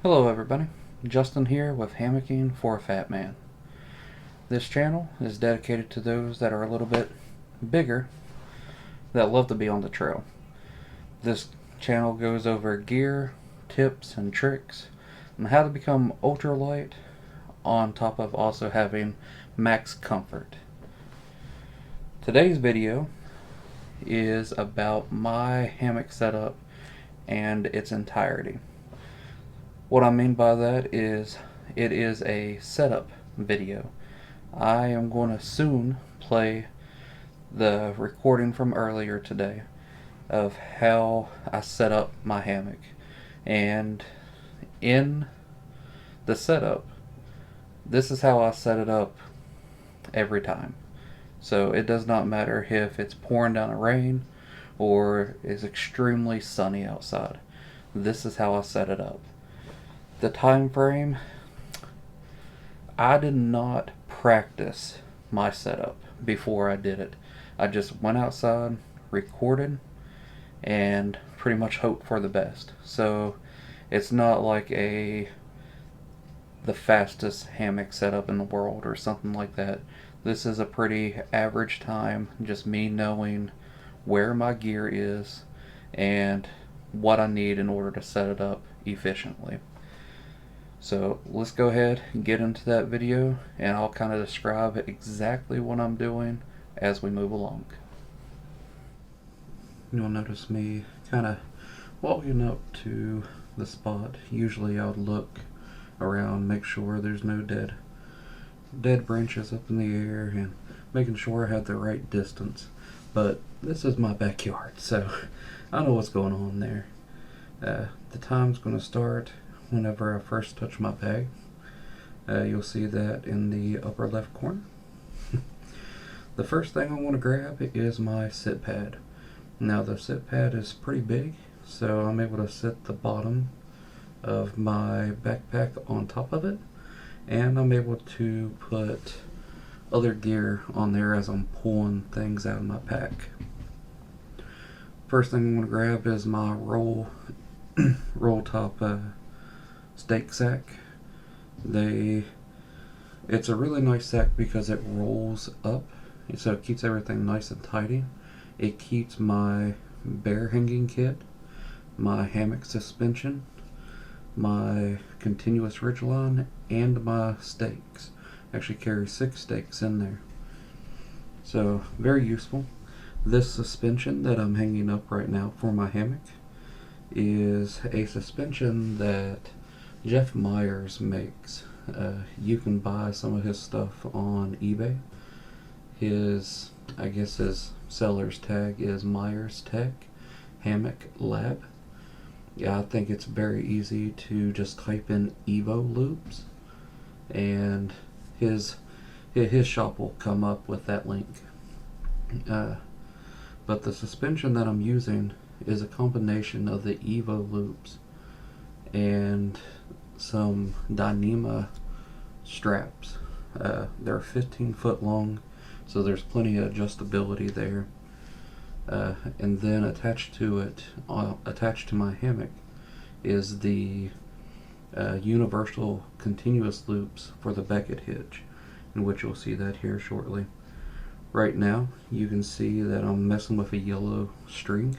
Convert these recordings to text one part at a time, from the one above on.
Hello everybody, Justin here with Hammocking for a Fat Man. This channel is dedicated to those that are a little bit bigger that love to be on the trail. This channel goes over gear, tips, and tricks on how to become ultralight on top of also having max comfort. Today's video is about my hammock setup and its entirety. What I mean by that is it is a setup video. I am going to soon play the recording from earlier today of how I set up my hammock. And in the setup, this is how I set it up every time. So it does not matter if it's pouring down a rain or is extremely sunny outside. This is how I set it up. The time frame, I did not practice my setup before I did it. I just went outside, recorded, and pretty much hoped for the best. So it's not like the fastest hammock setup in the world or something like that. This is a pretty average time, just me knowing where my gear is and what I need in order to set it up efficiently. So let's go ahead and get into that video, and I'll kind of describe exactly what I'm doing as we move along. You'll notice me kind of walking up to the spot. Usually I would look around, make sure there's no dead branches up in the air, and making sure I have the right distance. But this is my backyard, so I know what's going on there. The time's going to start whenever I first touch my bag. You'll see that in the upper left corner. The first thing I want to grab is my sit pad. Now the sit pad is pretty big, so I'm able to sit the bottom of my backpack on top of it, and I'm able to put other gear on there as I'm pulling things out of my pack. First thing I'm going to grab is my roll top steak sack. It's a really nice sack because it rolls up, so it keeps everything nice and tidy. It keeps my bear hanging kit, my hammock suspension, my continuous ridgeline, and my stakes. I actually carry 6 stakes in there, so very useful. This suspension that I'm hanging up right now for my hammock is a suspension that Jeff Myers makes. You can buy some of his stuff on eBay. I guess his seller's tag is Myers Tech Hammock Lab. Yeah, I think it's very easy to just type in Evo loops, and his shop will come up with that link. But the suspension that I'm using is a combination of the Evo loops and some Dyneema straps. They're 15 foot long, so there's plenty of adjustability there. And then attached to my hammock is the universal continuous loops for the Beckett hitch, in which you'll see that here shortly. Right now you can see that I'm messing with a yellow string.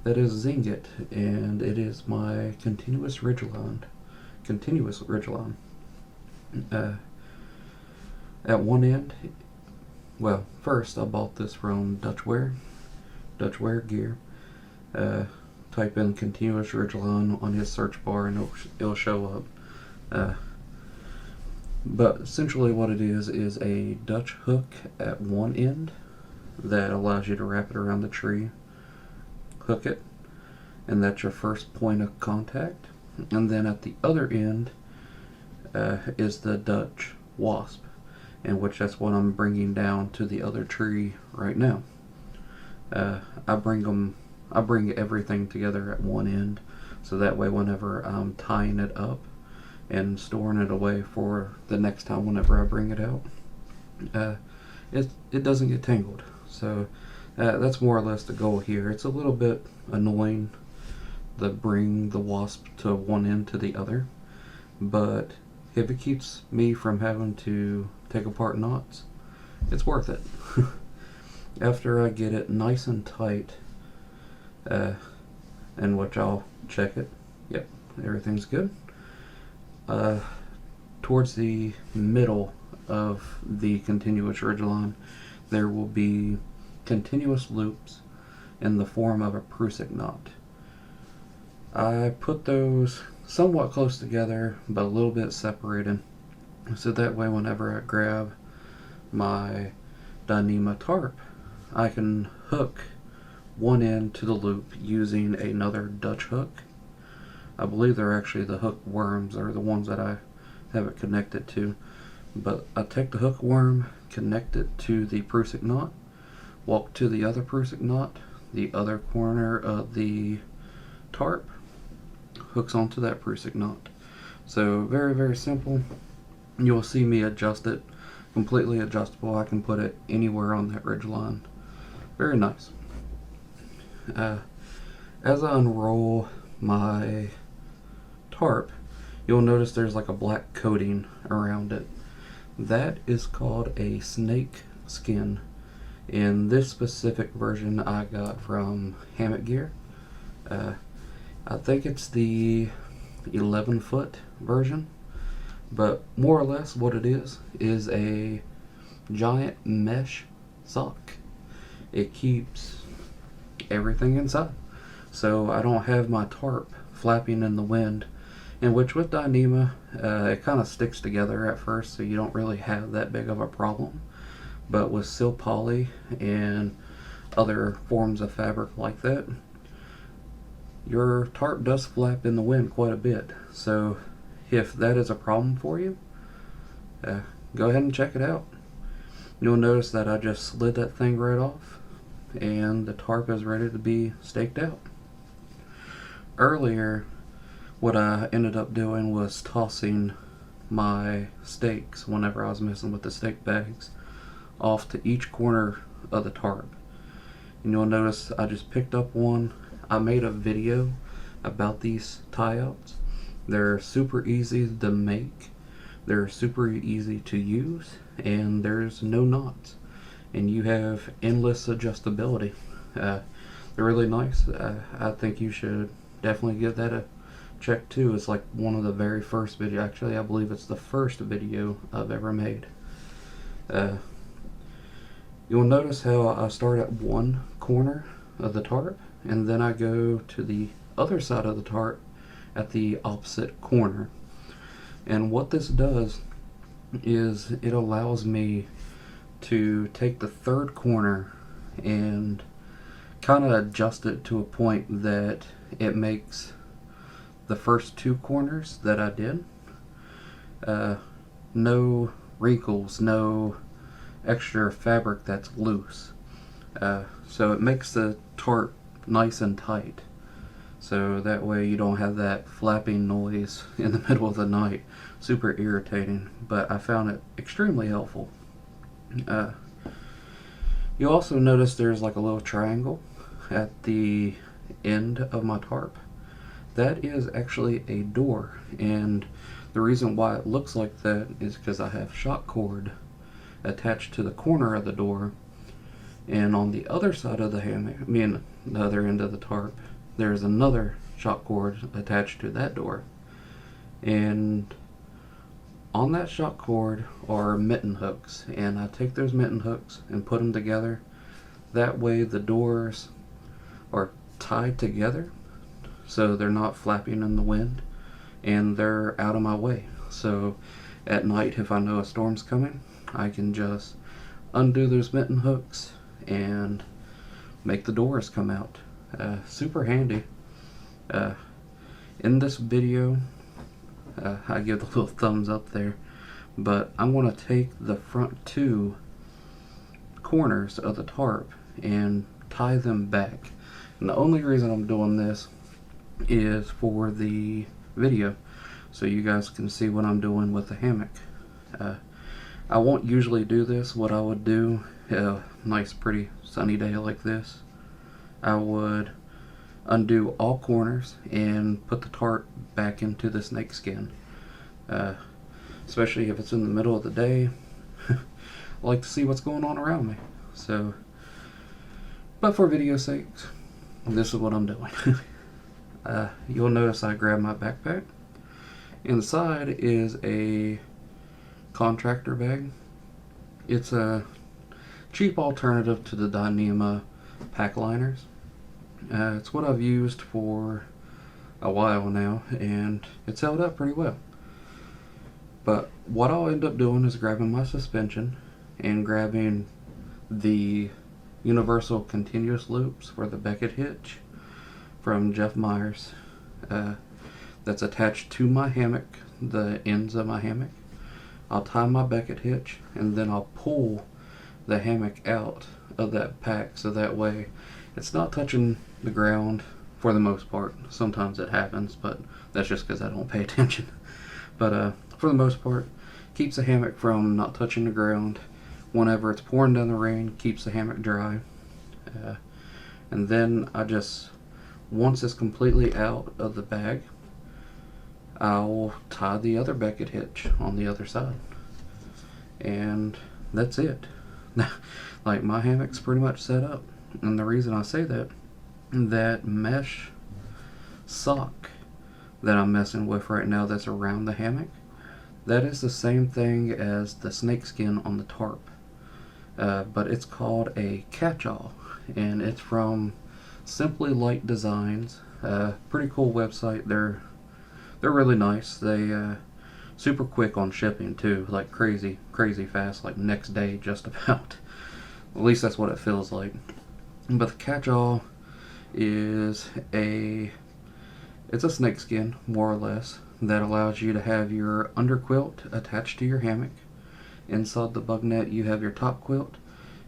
That is Zingit, and it is my continuous ridgeline. At one end, well, first I bought this from Dutch Wear Gear. Type in continuous ridgeline on his search bar and it'll show up. But essentially what it is a Dutch hook at one end that allows you to wrap it around the tree, hook it, and that's your first point of contact. And then at the other end is the Dutch wasp, in which that's what I'm bringing down to the other tree right now. I bring everything together at one end, so that way whenever I'm tying it up and storing it away for the next time whenever I bring it out, it doesn't get tangled. So that's more or less the goal here. It's a little bit annoying that bring the wasp to one end to the other, but if it keeps me from having to take apart knots, it's worth it. After I get it nice and tight, in which I'll check it, yep, everything's good. Towards the middle of the continuous ridge line, there will be continuous loops in the form of a prusik knot. I put those somewhat close together, but a little bit separated, so that way whenever I grab my Dyneema tarp, I can hook one end to the loop using another Dutch hook. I believe they're actually the hook worms, or the ones that I have it connected to. But I take the hook worm, connect it to the prusik knot, walk to the other prusik knot, the other corner of the tarp hooks onto that prusik knot. So very, very simple. You'll see me adjust it, completely adjustable. I can put it anywhere on that ridge line. Very nice. As I unroll my tarp, you'll notice there's like a black coating around it. That is called a snake skin. In this specific version I got from Hammock Gear. I think it's the 11-foot version, but more or less what it is a giant mesh sock. It keeps everything inside, so I don't have my tarp flapping in the wind, in which with Dyneema it kind of sticks together at first, so you don't really have that big of a problem. But with Sil Poly and other forms of fabric like that, your tarp does flap in the wind quite a bit. So if that is a problem for you, go ahead and check it out. You'll notice that I just slid that thing right off, and the tarp is ready to be staked out. Earlier, what I ended up doing was tossing my stakes, whenever I was messing with the stake bags, off to each corner of the tarp. And you'll notice I just picked up one. I made a video about these tie-outs. They're super easy to make, they're super easy to use, and there's no knots, and you have endless adjustability. They're really nice. I think you should definitely give that a check too. It's like one of the very first videos. Actually, I believe it's the first video I've ever made. You'll notice how I start at one corner of the tarp, and then I go to the other side of the tarp at the opposite corner. And what this does is it allows me to take the third corner and kind of adjust it to a point that it makes the first two corners that I did no wrinkles, no extra fabric that's loose. So it makes the tarp nice and tight, so that way you don't have that flapping noise in the middle of the night. Super irritating, but I found it extremely helpful. You also notice there's like a little triangle at the end of my tarp. That is actually a door, and the reason why it looks like that is because I have shock cord attached to the corner of the door, and on the other side of the hammock, I mean the other end of the tarp, there's another shock cord attached to that door. And on that shock cord are mitten hooks, and I take those mitten hooks and put them together. That way the doors are tied together, so they're not flapping in the wind, and they're out of my way. So at night, if I know a storm's coming, I can just undo those mitten hooks and make the doors come out. Super handy. In this video, I give the little thumbs up there, but I'm going to take the front two corners of the tarp and tie them back. And the only reason I'm doing this is for the video, so you guys can see what I'm doing with the hammock. I won't usually do this. What I would do, a nice pretty sunny day like this, I would undo all corners and put the tarp back into the snake skin. Especially if it's in the middle of the day. I like to see what's going on around me. So, but for video sakes, this is what I'm doing. You'll notice I grabbed my backpack. Inside is a contractor bag. It's a cheap alternative to the Dyneema pack liners. It's what I've used for a while now, and it's held up pretty well. But what I'll end up doing is grabbing my suspension and grabbing the universal continuous loops for the Beckett hitch from Jeff Myers, that's attached to my hammock, the ends of my hammock. I'll tie my Beckett hitch, and then I'll pull the hammock out of that pack, so that way it's not touching the ground for the most part. Sometimes it happens, but that's just because I don't pay attention. But for the most part, keeps the hammock from not touching the ground. Whenever it's pouring down the rain, keeps the hammock dry. And then once it's completely out of the bag, I'll tie the other Beckett hitch on the other side. And that's it. Like, my hammock's pretty much set up. And the reason I say that mesh sock that I'm messing with right now that's around the hammock, that is the same thing as the snakeskin on the tarp. But it's called a catch-all, and it's from Simply Light Designs. Pretty cool website. They're really nice. They super quick on shipping too, like crazy fast, like next day just about. At least that's what it feels like. But the catch-all is it's a snakeskin, more or less, that allows you to have your underquilt attached to your hammock. Inside the bug net, you have your top quilt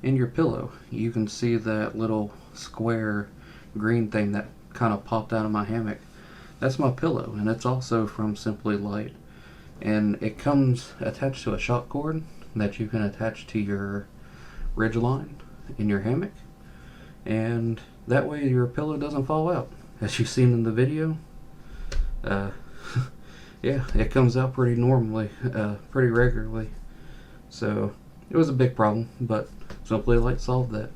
and your pillow. You can see that little square green thing that kind of popped out of my hammock. That's my pillow, and it's also from Simply Light. And it comes attached to a shock cord that you can attach to your ridge line in your hammock. And that way your pillow doesn't fall out. As you've seen in the video, yeah, it comes out pretty normally, pretty regularly. So it was a big problem, but Simply Light solved that.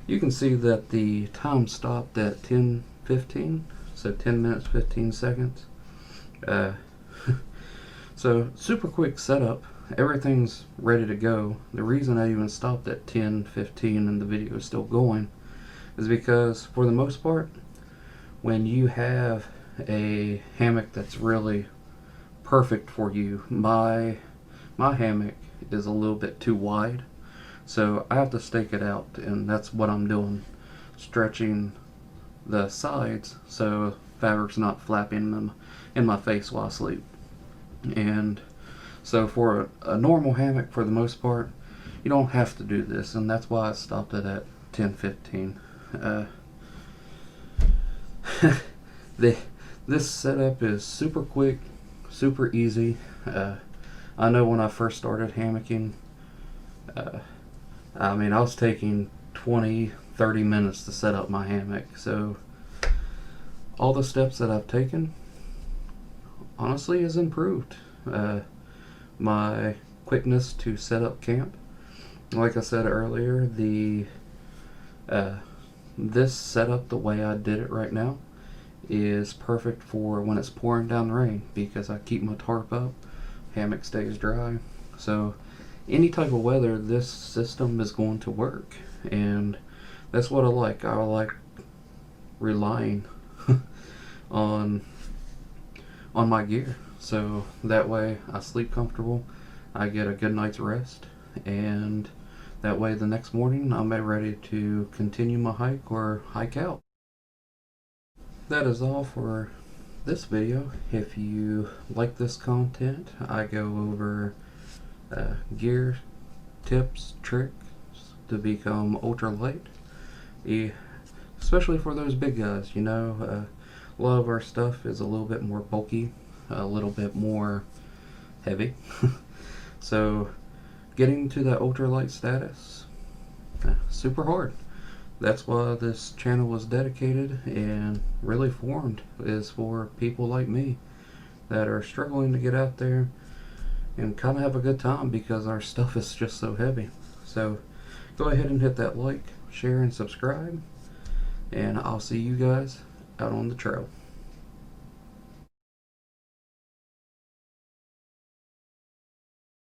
You can see that the time stopped at 10:15, so 10 minutes 15 seconds. So super quick setup. Everything's ready to go. The reason I even stopped at 10:15 and the video is still going is because, for the most part, when you have a hammock that's really perfect for you, my hammock is a little bit too wide, so I have to stake it out, and that's what I'm doing, stretching the sides so fabric's not flapping in my face while I sleep. And so for a normal hammock, for the most part, you don't have to do this, and that's why I stopped it at 10:15. This setup is super quick, super easy. I know when I first started hammocking, I was taking 20-30 minutes to set up my hammock. So all the steps that I've taken, honestly, has improved my quickness to set up camp. Like I said earlier, this setup, the way I did it right now, is perfect for when it's pouring down rain, because I keep my tarp up, hammock stays dry. So any type of weather, this system is going to work, and that's what I like. I like relying on my gear, so that way I sleep comfortable, I get a good night's rest, and that way the next morning I'm ready to continue my hike or hike out. That is all for this video. If you like this content, I go over gear, tips, tricks to become ultralight, especially for those big guys. You know, a lot of our stuff is a little bit more bulky, a little bit more heavy. So getting to that ultralight status, super hard. that's why this channel was dedicated and really formed, is for people like me that are struggling to get out there and kind of have a good time because our stuff is just so heavy. So go ahead and hit that like, share, and subscribe, and I'll see you guys out on the trail.